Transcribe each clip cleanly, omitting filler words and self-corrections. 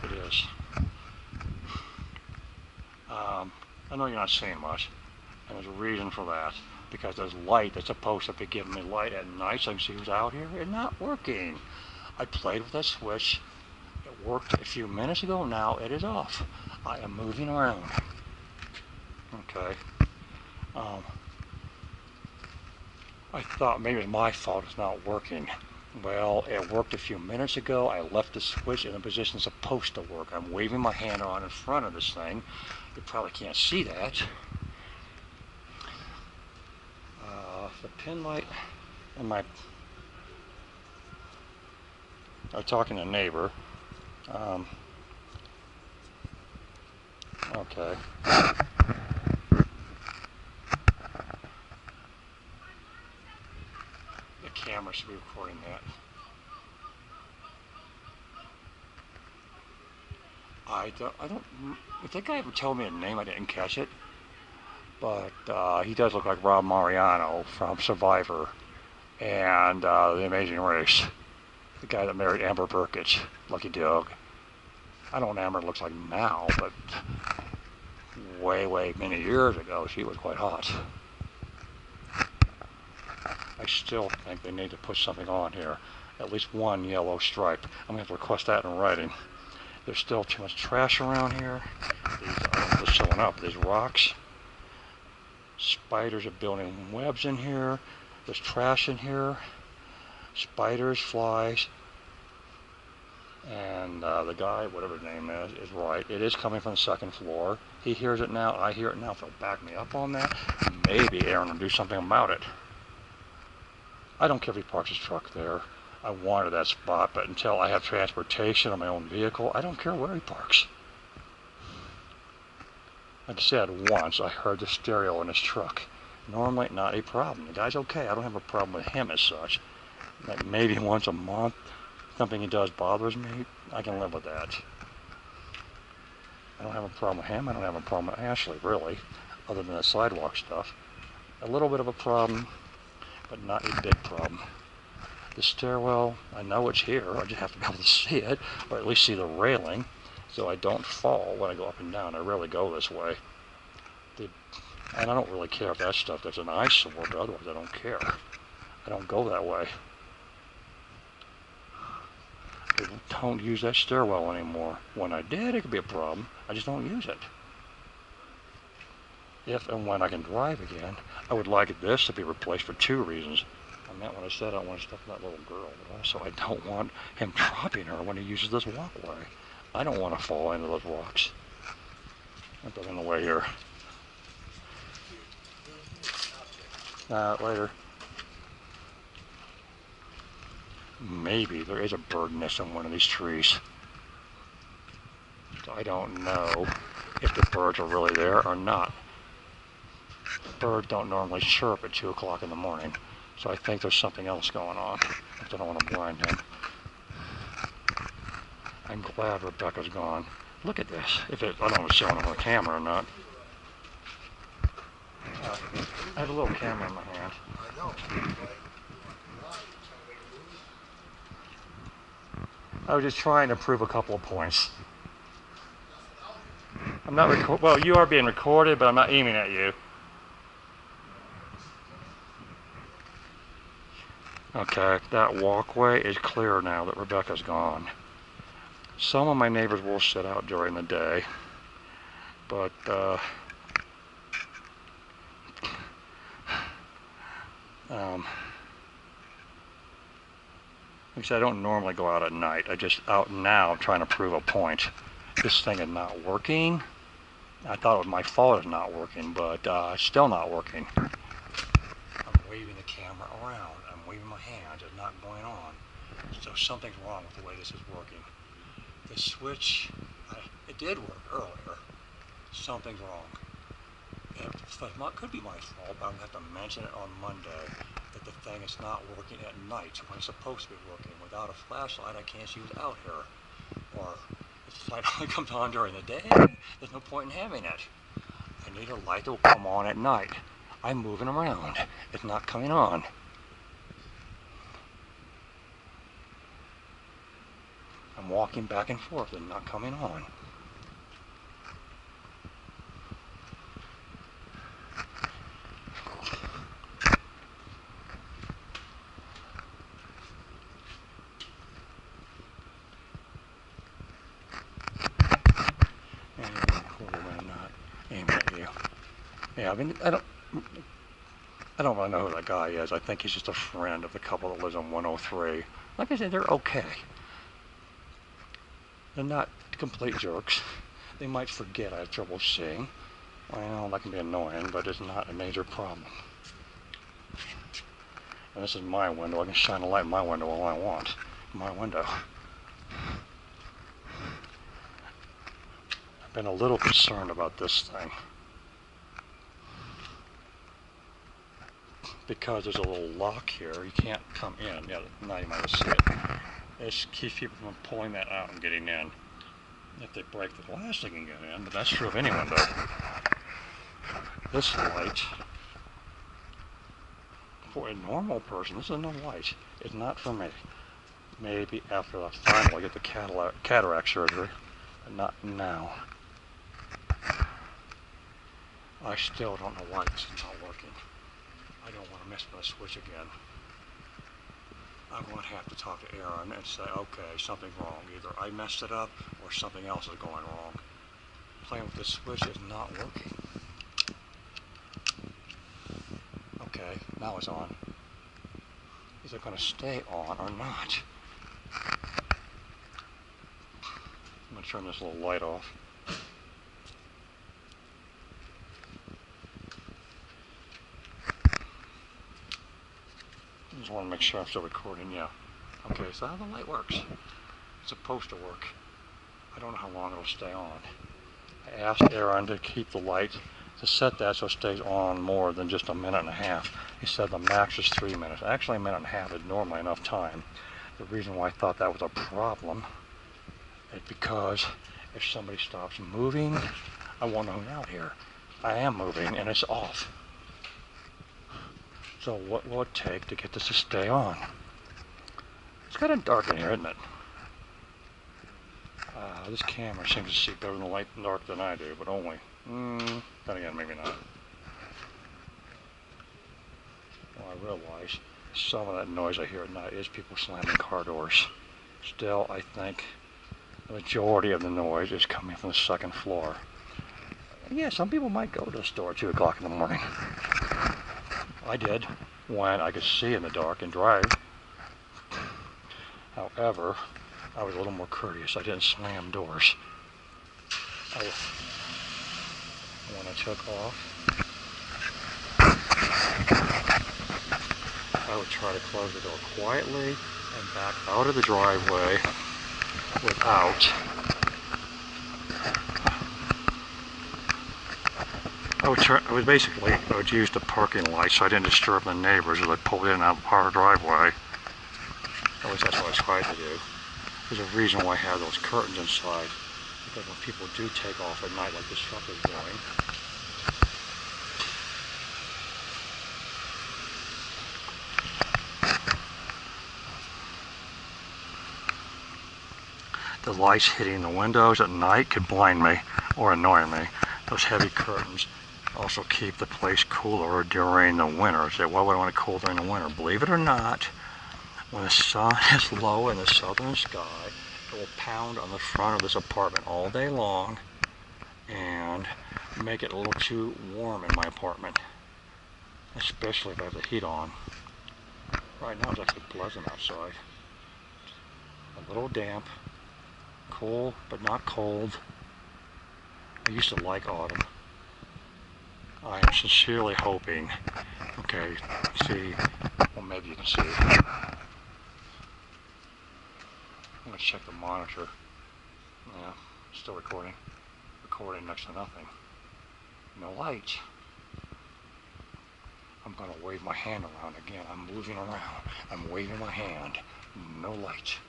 It is. I know you're not seeing much, and there's a reason for that. Because there's light that's supposed to be giving me light at night so I can see who's out here. It's not working. I played with that switch. It worked a few minutes ago. Now it is off. I am moving around. Okay. I thought maybe it's my fault it's not working. Well, it worked a few minutes ago. I left the switch in the position it's supposed to work. I'm waving my hand around in front of this thing. You probably can't see that. The pin light and I was talking to a neighbor. Okay. The camera should be recording that. I think I ever told me a name. I didn't catch it. But he does look like Rob Mariano from Survivor and The Amazing Race. The guy that married Amber Burkett, Lucky Dog. I don't know what Amber looks like now, but way many years ago, she was quite hot. I still think they need to put something on here. At least one yellow stripe. I'm going to have to request that in writing. There's still too much trash around here. These, I don't know if they're showing up. These rocks. Spiders are building webs in here. There's trash in here. Spiders, flies. And the guy, whatever his name is right. It is coming from the second floor. He hears it now. I hear it now. If he'll back me up on that, maybe Aaron will do something about it. I don't care if he parks his truck there. I wanted that spot, but until I have transportation on my own vehicle, I don't care where he parks. Like I said, once I heard the stereo in his truck. Normally, not a problem. The guy's okay. I don't have a problem with him as such. Like maybe once a month, something he does bothers me. I can live with that. I don't have a problem with him. I don't have a problem with Ashley, really, other than the sidewalk stuff. A little bit of a problem, but not a big problem. The stairwell, I know it's here. I just have to be able to see it, or at least see the railing, so I don't fall when I go up and down. I rarely go this way. And I don't really care if that stuff that's an eyesore, but otherwise I don't care. I don't go that way. I don't use that stairwell anymore. When I did, it could be a problem. I just don't use it. If and when I can drive again, I would like this to be replaced for two reasons. I meant when I said I want to step that little girl, but also I don't want him dropping her when he uses this walkway. I don't want to fall into those rocks. I'll put in the way here. Later. Maybe there is a bird nest in one of these trees. I don't know if the birds are really there or not. Birds don't normally chirp at 2 o'clock in the morning, so I think there's something else going on. I don't want to blind him. I'm glad Rebecca's gone. Look at this. I don't know if it's showing on the camera or not. I have a little camera in my hand. I was just trying to prove a couple of points. I'm not well, you are being recorded, but I'm not aiming at you. Okay, that walkway is clear now that Rebecca's gone. Some of my neighbors will sit out during the day, but like I said, I don't normally go out at night. I just out now trying to prove a point. This thing is not working. I thought it was my fault it's not working, but it's still not working. I'm waving the camera around. I'm waving my hands. It's not going on. So something's wrong with the way this is working. The switch, it did work earlier. Something's wrong. It could be my fault, but I'm going to have to mention it on Monday that the thing is not working at night when it's supposed to be working. Without a flashlight, I can't see who's out here. Or if the light only comes on during the day, there's no point in having it. I need a light that will come on at night. I'm moving around. It's not coming on. walking back and forth and not coming on. Yeah, I mean, I don't really know who that guy is. I think he's just a friend of the couple that lives on 103. Like I said, they're okay. They're not complete jerks. They might forget I have trouble seeing. Well, that can be annoying, but it's not a major problem. And this is my window. I can shine a light in my window all I want. My window. I've been a little concerned about this thing, because there's a little lock here. You can't come in. Yeah, now you might see it. It keeps people from pulling that out and getting in. If they break the glass, they can get in, but that's true of any window. This light, for a normal person, this is no light. It's not for me. Maybe after I finally get the cataract surgery, but not now. I still don't know why this is not working. I don't want to mess with the switch again. I'm going to have to talk to Aaron and say, okay, something's wrong. Either I messed it up or something else is going wrong. Playing with the switch is not working. Okay, now it's on. Is it going to stay on or not? I'm going to turn this little light off. I just want to make sure I'm still recording. Yeah. Okay, so how the light works. It's supposed to work. I don't know how long it'll stay on. I asked Aaron to keep the light, to set that so it stays on more than just a minute and a half. He said the max is 3 minutes. Actually, a minute and a half is normally enough time. The reason why I thought that was a problem is because if somebody stops moving, I won't know who's out here. I am moving and it's off. So what will it take to get this to stay on? It's kind of dark in here, isn't it? This camera seems to see better in the light and dark than I do, but only. Then again, maybe not. Well, I realize some of that noise I hear at night is people slamming car doors. Still, I think the majority of the noise is coming from the second floor. Yeah, some people might go to the store at 2 o'clock in the morning. I did when I could see in the dark and drive. However, I was a little more courteous. I didn't slam doors. When I took off, I would try to close the door quietly and back out of the driveway without. I would use the parking light so I didn't disturb the neighbors as I pulled in and out of our driveway. At least that's what I tried to do. There's a reason why I have those curtains inside, because when people do take off at night like this truck is doing, the lights hitting the windows at night could blind me or annoy me. Those heavy curtains also keep the place cooler during the winter. Say, why would I want it cool during the winter? Believe it or not, when the sun is low in the southern sky, it will pound on the front of this apartment all day long and make it a little too warm in my apartment, especially if I have the heat on. Right now it's actually pleasant outside. A little damp, cool but not cold. I used to like autumn. I am sincerely hoping, okay, see, well maybe you can see it. I'm going to check the monitor. Yeah, still recording. Recording next to nothing. No light. I'm going to wave my hand around again. I'm moving around. I'm waving my hand. No light.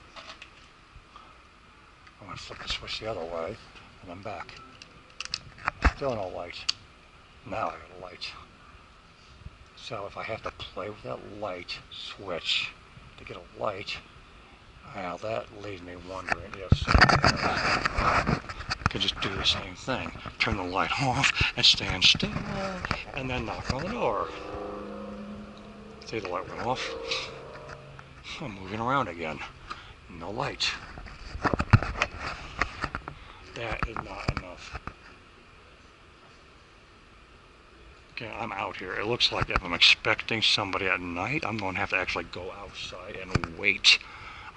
I'm going to flip the switch the other way, and I'm back. Still no light. Now I got a light. So if I have to play with that light switch to get a light, Now that leaves me wondering if somebody could just do the same thing. Turn the light off and stand still and then knock on the door. See, the light went off. I'm moving around again. No light. That is not enough. Okay, I'm out here. It looks like if I'm expecting somebody at night, I'm going to have to actually go outside and wait.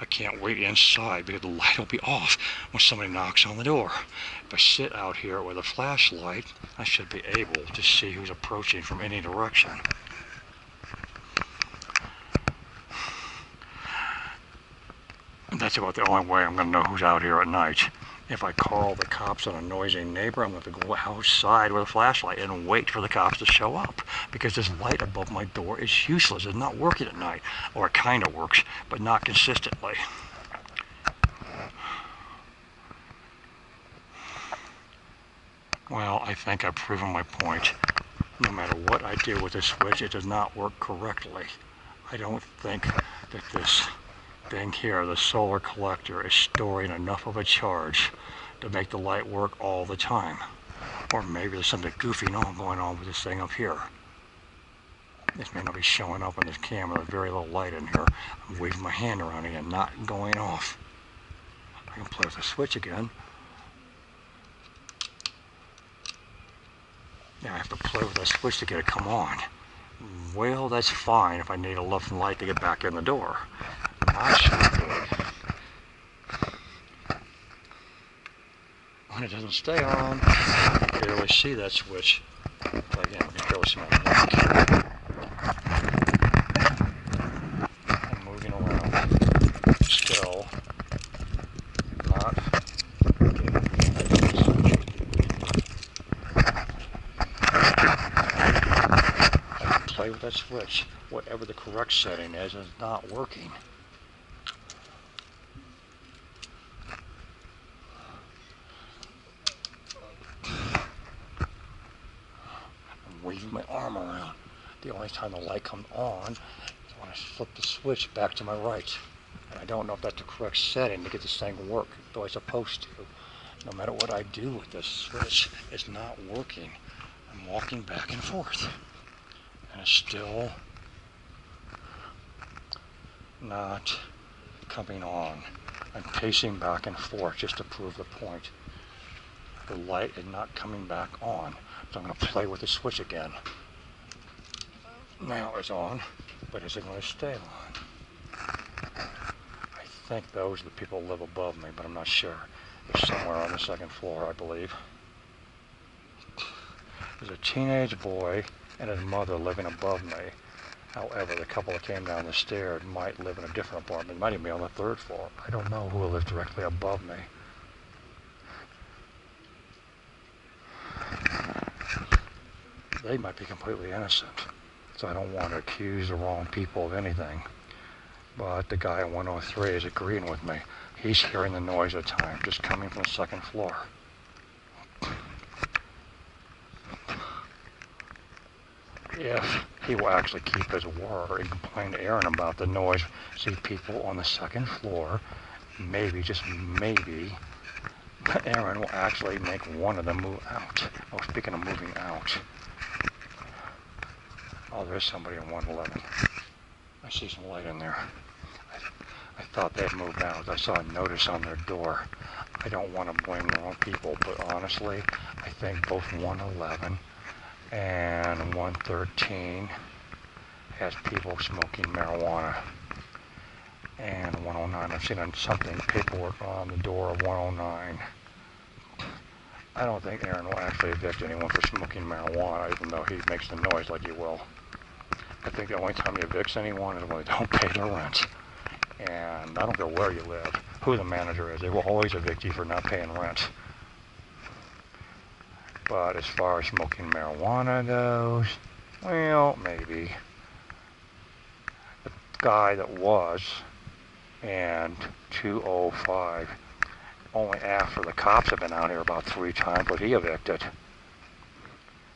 I can't wait inside because the light will be off when somebody knocks on the door. If I sit out here with a flashlight, I should be able to see who's approaching from any direction. That's about the only way I'm going to know who's out here at night. If I call the cops on a noisy neighbor, I'm going to have to go outside with a flashlight and wait for the cops to show up. Because this light above my door is useless. It's not working at night. Or it kind of works, but not consistently. Well, I think I've proven my point. No matter what I do with this switch, it does not work correctly. I don't think that this thing here, the solar collector, is storing enough of a charge to make the light work all the time. Or maybe there's something goofy going on with this thing up here. This may not be showing up on this camera. There's very little light in here. I'm waving my hand around again, not going off. I can play with the switch again. Now I have to play with that switch to get it to come on. Well, that's fine if I need enough light to get back in the door. Not sure good. When it doesn't stay on, I can barely see that switch. But again, I can barely see my light. I'm moving around. Still not getting the switch. I can play with that switch. Whatever the correct setting is not working. Waving my arm around. The only time the light comes on is when I flip the switch back to my right. And I don't know if that's the correct setting to get this thing to work, though I'm supposed to. No matter what I do with this switch, it's not working. I'm walking back and forth. And it's still not coming on. I'm pacing back and forth just to prove the point. The light is not coming back on. So I'm going to play with the switch again. Now it's on, but is it going to stay on? I think those are the people who live above me, but I'm not sure. They're somewhere on the second floor, I believe. There's a teenage boy and his mother living above me. However, the couple that came down the stairs might live in a different apartment. It might even be on the third floor. I don't know who lives directly above me. They might be completely innocent, so I don't want to accuse the wrong people of anything. But the guy on 103 is agreeing with me. He's hearing the noise at times, just coming from the second floor. If he will actually keep his word and complain to Aaron about the noise, see people on the second floor, maybe, just maybe, Aaron will actually make one of them move out. Oh, speaking of moving out. Oh, there's somebody on 111. I see some light in there. I thought they had moved out. I saw a notice on their door. I don't want to blame the wrong people, but honestly, I think both 111 and 113 has people smoking marijuana. And 109, I've seen something, paperwork on the door of 109. I don't think Aaron will actually evict anyone for smoking marijuana, even though he makes the noise like he will. I think the only time he evicts anyone is when they don't pay their rent. And I don't care where you live, who the manager is, they will always evict you for not paying rent. But as far as smoking marijuana goes, well, maybe. The guy that was in 205, only after the cops have been out here about 3 times was he evicted.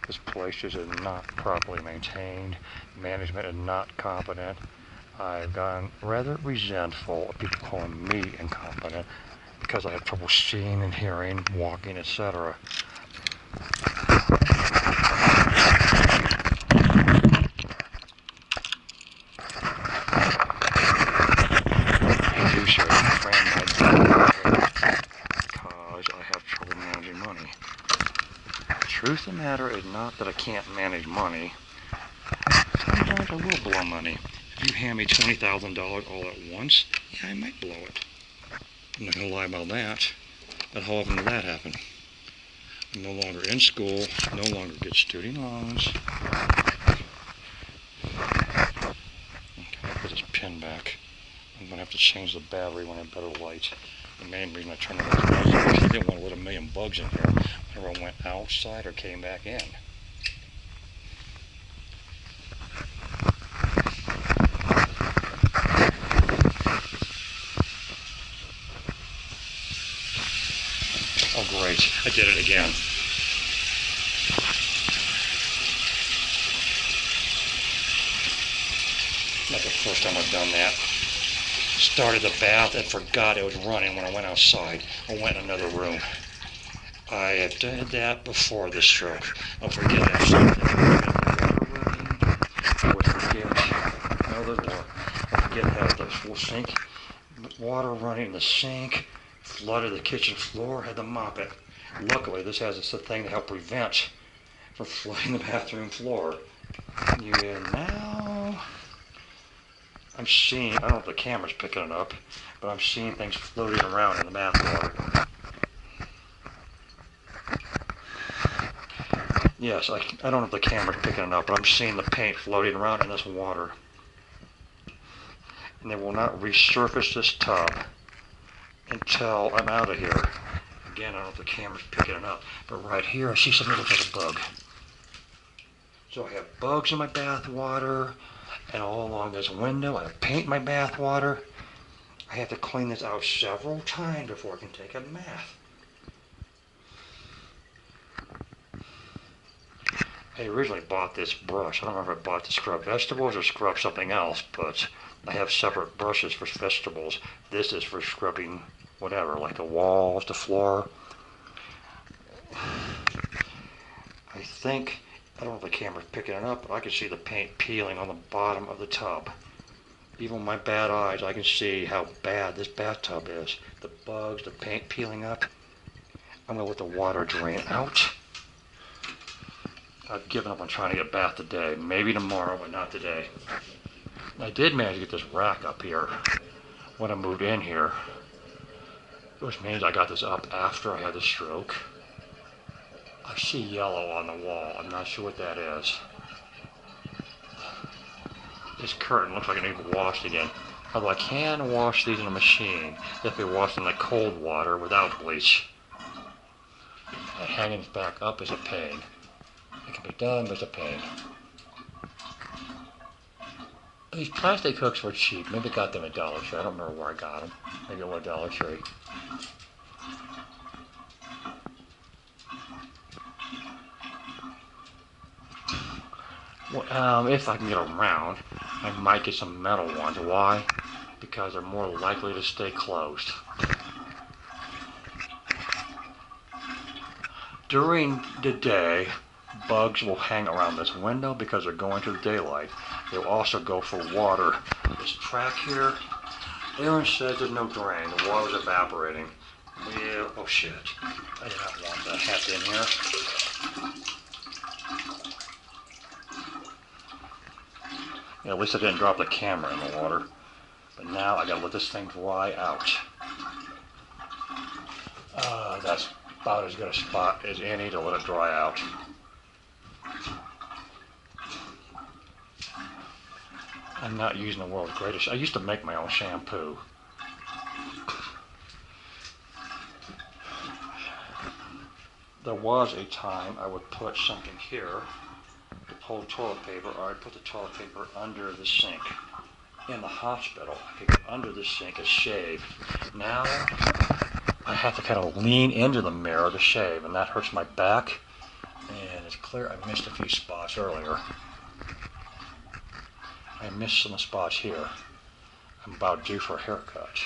This place is not properly maintained. Management is not competent. I've gotten rather resentful of people calling me incompetent because I have trouble seeing and hearing, walking, etc. I do share a friend because I have trouble managing money. The truth of the matter is not that I can't manage money. Sometimes I will blow money. If you hand me $20,000 all at once, yeah, I might blow it. I'm not going to lie about that. But how often did that happen? I'm no longer in school, no longer get student loans. Okay, I'll put this pin back. I'm going to have to change the battery when I have better light. The main reason I turned on those lights is because I didn't want to let a million bugs in here whenever I went outside or came back in. Oh great, I did it again. Not the first time I've done that. Started the bath and forgot it was running when I went outside. I went in another room. I have done that before this stroke. I'll forget that something. I would forget another door. I forget how the full sink, water running in the sink, flooded the kitchen floor, had to mop it. Luckily, this has a thing to help prevent from flooding the bathroom floor. Yeah, now I'm seeing, I don't know if the camera's picking it up, but I'm seeing things floating around in the bathwater. Yes, I don't know if the camera's picking it up, but I'm seeing the paint floating around in this water. And they will not resurface this tub until I'm out of here. Again, I don't know if the camera's picking it up, but right here I see something that looks like a bug. So I have bugs in my bath water, and all along this window I have paint in my bath water. I have to clean this out several times before I can take a bath. I originally bought this brush. I don't remember if I bought to scrub vegetables or scrub something else, but I have separate brushes for vegetables. This is for scrubbing whatever, like the walls, the floor. I think, I don't know if the camera's picking it up, but I can see the paint peeling on the bottom of the tub. Even with my bad eyes, I can see how bad this bathtub is. The bugs, the paint peeling up. I'm going to let the water drain out. I've given up on trying to get a bath today. Maybe tomorrow, but not today. I did manage to get this rack up here when I moved in here, which means I got this up after I had the stroke. I see yellow on the wall. I'm not sure what that is. This curtain looks like it needs washed again. Although I can wash these in a machine if they wash in the cold water without bleach. And hanging it back up is a pain. It can be done, but it's a pain. These plastic hooks were cheap. Maybe I got them at Dollar Tree. I don't remember where I got them. Maybe it was Dollar Tree. Well, if I can get around, I might get some metal ones. Why? Because they're more likely to stay closed. During the day, bugs will hang around this window because they're going to the daylight. They'll also go for water. This track here, Aaron says there's no drain. The water's evaporating. Well, oh shit. I did not want that hat in here. Yeah, at least I didn't drop the camera in the water. But now I gotta let this thing dry out. That's about as good a spot as any to let it dry out. I'm not using the world's greatest. I used to make my own shampoo. There was a time I would put something here to hold toilet paper, or I'd put the toilet paper under the sink. In the hospital, I could get under the sink and shave. Now, I have to kind of lean into the mirror to shave, and that hurts my back. And it's clear I missed a few spots earlier. I missed some spots here. I'm about due for a haircut.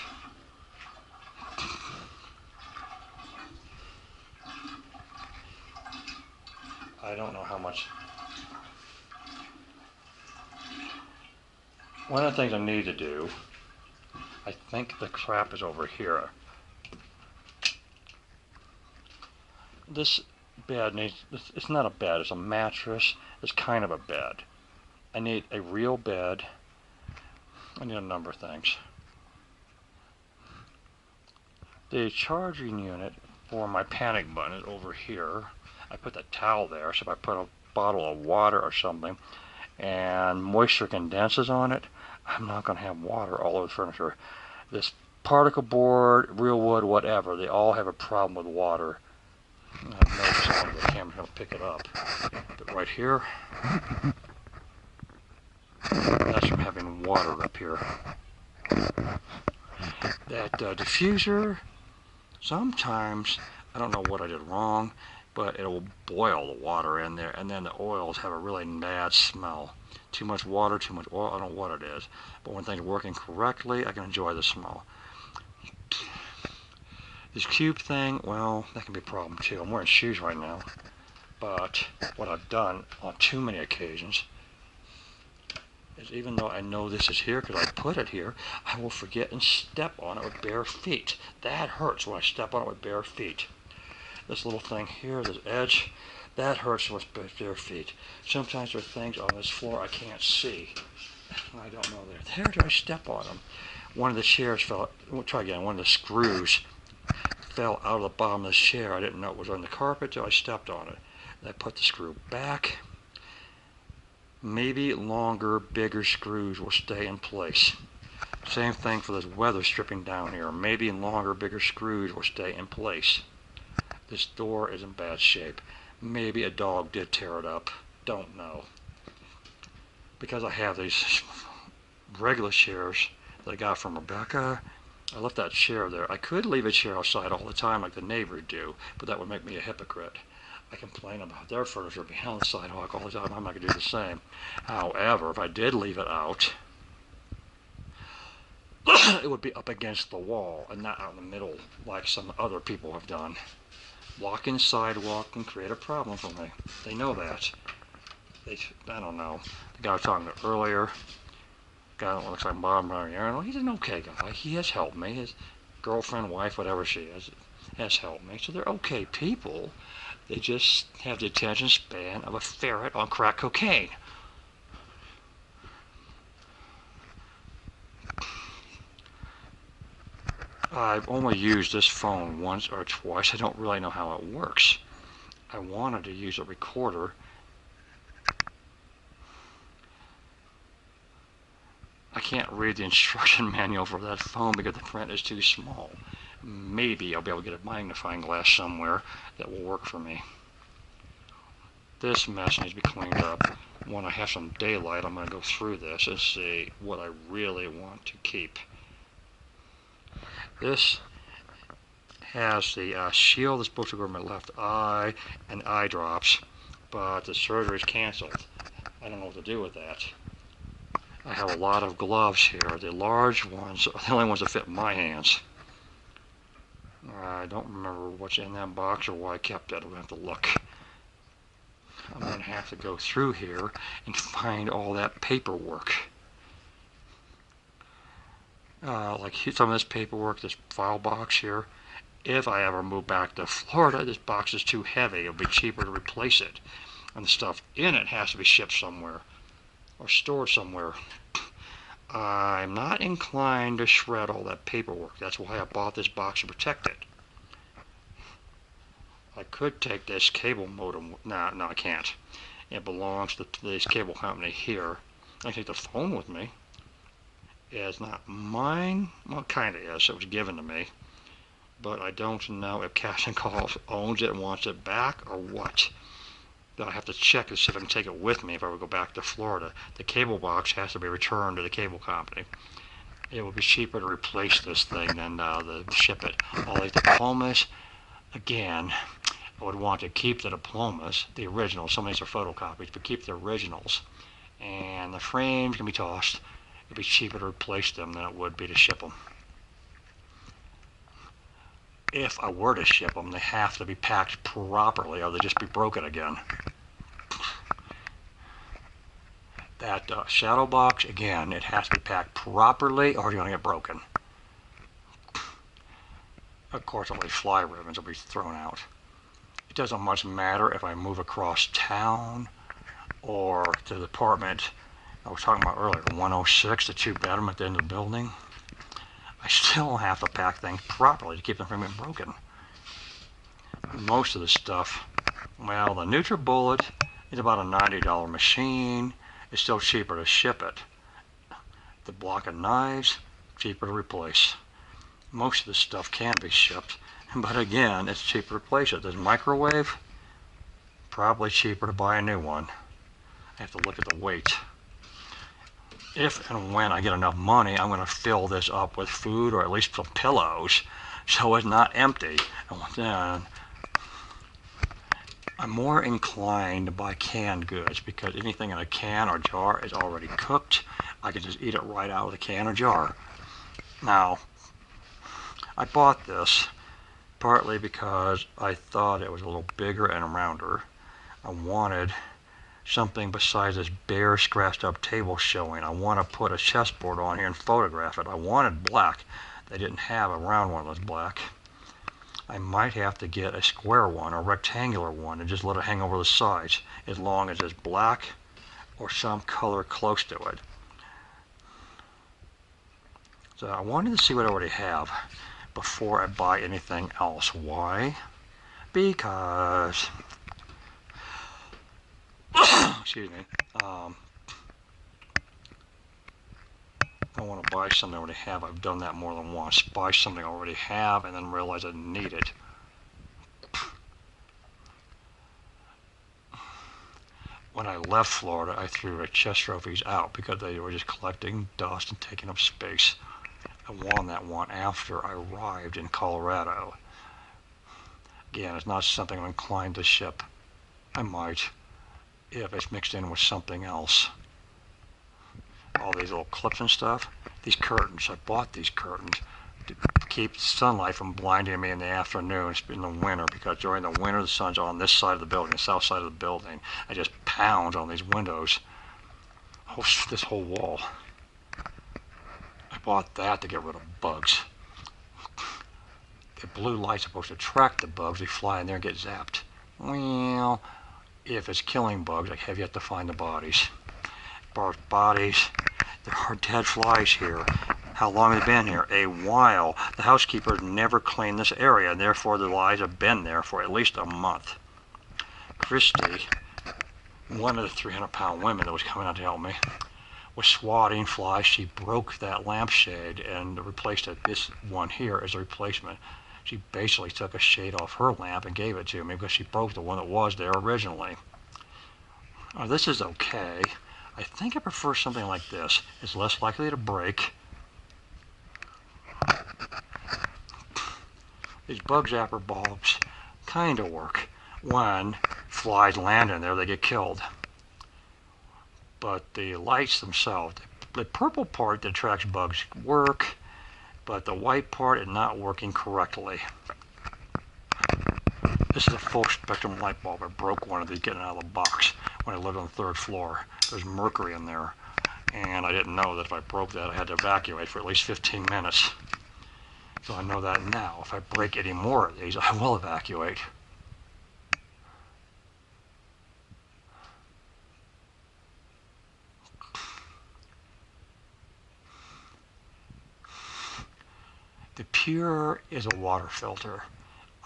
I don't know how much. One of the things I need to do, I think the crap is over here. This bed needs, it's not a bed, it's a mattress. It's kind of a bed. I need a real bed. I need a number of things. The charging unit for my panic button is over here. I put the towel there, so if I put a bottle of water or something and moisture condenses on it, I'm not going to have water all over the furniture. This particle board, real wood, whatever, they all have a problem with water. I've noticed the camera's going to pick it up. But right here, that's from having water up here. That diffuser, sometimes, I don't know what I did wrong, but it'll boil the water in there, and then the oils have a really bad smell. Too much water, too much oil, I don't know what it is. But when things are working correctly, I can enjoy the smell. This cube thing, well, that can be a problem too. I'm wearing shoes right now. But what I've done on too many occasions is, even though I know this is here because I put it here, I will forget and step on it with bare feet. That hurts when I step on it with bare feet. This little thing here, this edge, that hurts with bare feet. Sometimes there are things on this floor I can't see. I don't know there. There, did I step on them? One of the chairs fell, we'll try again, one of the screws fell out of the bottom of the chair. I didn't know it was on the carpet till I stepped on it. And I put the screw back. Maybe longer, bigger screws will stay in place. Same thing for this weather stripping down here. Maybe longer, bigger screws will stay in place. This door is in bad shape. Maybe a dog did tear it up. Don't know. Because I have these regular chairs that I got from Rebecca, I left that chair there. I could leave a chair outside all the time like the neighbors do, but that would make me a hypocrite. I complain about their furniture being on the sidewalk all the time. I'm not going to do the same. However, if I did leave it out, it would be up against the wall and not out in the middle like some other people have done. Blocking sidewalk can create a problem for me. They know that. I don't know. The guy I was talking to earlier, guy that looks like Bob Mariano, he's an okay guy. He has helped me. His girlfriend, wife, whatever she is, has helped me. So they're okay people. They just have the attention span of a ferret on crack cocaine. I've only used this phone once or twice. I don't really know how it works. I wanted to use a recorder. I can't read the instruction manual for that phone because the print is too small. Maybe I'll be able to get a magnifying glass somewhere that will work for me. This mess needs to be cleaned up. When I have some daylight, I'm going to go through this and see what I really want to keep. This has the shield that's supposed to go over my left eye and eye drops, but the surgery is canceled. I don't know what to do with that. I have a lot of gloves here. The large ones are the only ones that fit my hands. I don't remember what's in that box or why I kept it. I'm going to have to look. I'm going to have to go through here and find all that paperwork. Like some of this paperwork, this file box here. If I ever move back to Florida, this box is too heavy. It'll be cheaper to replace it. And the stuff in it has to be shipped somewhere or stored somewhere. I'm not inclined to shred all that paperwork. That's why I bought this box to protect it. I could take this cable modem. No, I can't. It belongs to this cable company here. I can take the phone with me. It's not mine. Well, it kind of is. It was given to me. But I don't know if Cash and Calls owns it and wants it back or what. I have to check to see if I can take it with me if I would go back to Florida. The cable box has to be returned to the cable company. It would be cheaper to replace this thing than to ship it. All these diplomas, again, I would want to keep the diplomas, the originals. Some of these are photocopies, but keep the originals and the frames can be tossed. It'd be cheaper to replace them than it would be to ship them. If I were to ship them, they have to be packed properly or they'll just be broken again. That shadow box, again, it has to be packed properly or you're going to get broken. Of course, all these fly ribbons will be thrown out. It doesn't much matter if I move across town or to the apartment I was talking about earlier, 106, the two-bedroom at the end of the building. I still have to pack things properly to keep them from being broken. Most of the stuff, well, the NutriBullet is about a $90 machine. It's still cheaper to ship it. The block of knives, cheaper to replace. Most of the stuff can be shipped, but again, it's cheaper to replace it. There's microwave, probably cheaper to buy a new one. I have to look at the weight. If and when I get enough money, I'm going to fill this up with food or at least some pillows so it's not empty. And then I'm more inclined to buy canned goods because anything in a can or jar is already cooked. I can just eat it right out of the can or jar. Now, I bought this partly because I thought it was a little bigger and rounder. I wanted something besides this bare scratched up table showing. I want to put a chessboard on here and photograph it. I wanted black. They didn't have a round one that's black. I might have to get a square one or rectangular one and just let it hang over the sides as long as it's black or some color close to it. So I wanted to see what I already have before I buy anything else. Why? Because excuse me, I want to buy something I already have. I've done that more than once. Buy something I already have and then realize I need it. When I left Florida, I threw the Seroveys out because they were just collecting dust and taking up space. I won that one after I arrived in Colorado. Again, it's not something I'm inclined to ship. I might, if it's mixed in with something else. All these little clips and stuff. These curtains, I bought these curtains to keep sunlight from blinding me in the afternoon in the winter, because during the winter the sun's on this side of the building, the south side of the building. I just pounds on these windows, this whole wall. I bought that to get rid of bugs. The blue light's supposed to attract the bugs. They fly in there and get zapped. Well, if it's killing bugs, I have yet to find the bodies. Bodies. There are dead flies here. How long have they been here? A while. The housekeepers never cleaned this area, and therefore the flies have been there for at least a month. Christy, one of the 300-pound women that was coming out to help me, was swatting flies. She broke that lampshade and replaced it. This one here is a replacement. She basically took a shade off her lamp and gave it to me because she broke the one that was there originally. This is okay. I think I prefer something like this. It's less likely to break. These bug zapper bulbs kind of work. When flies land in there, they get killed. But the lights themselves, the purple part that attracts bugs work, but the white part is not working correctly. This is a full spectrum light bulb. I broke one of these getting out of the box when I lived on the 3rd floor. There's mercury in there, and I didn't know that if I broke that I had to evacuate for at least 15 minutes. So I know that now. If I break any more of these, I will evacuate. The Pure is a water filter.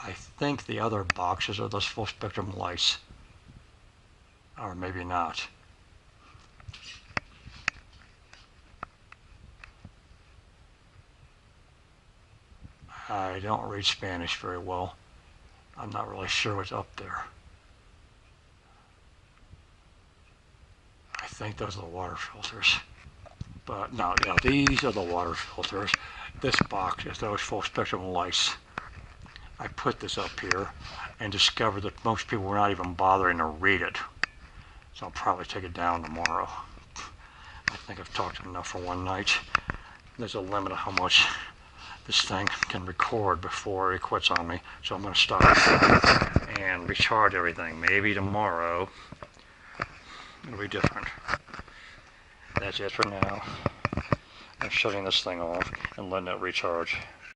I think the other boxes are those full spectrum lights. Or maybe not. I don't read Spanish very well. I'm not really sure what's up there. I think those are the water filters. But no, yeah, these are the water filters. This box is those full spectrum lights. I put this up here and discovered that most people were not even bothering to read it. So I'll probably take it down tomorrow. I think I've talked enough for one night. There's a limit of how much this thing can record before it quits on me. So I'm going to stop and recharge everything. Maybe tomorrow it'll be different. That's it for now. I'm shutting this thing off and letting it recharge.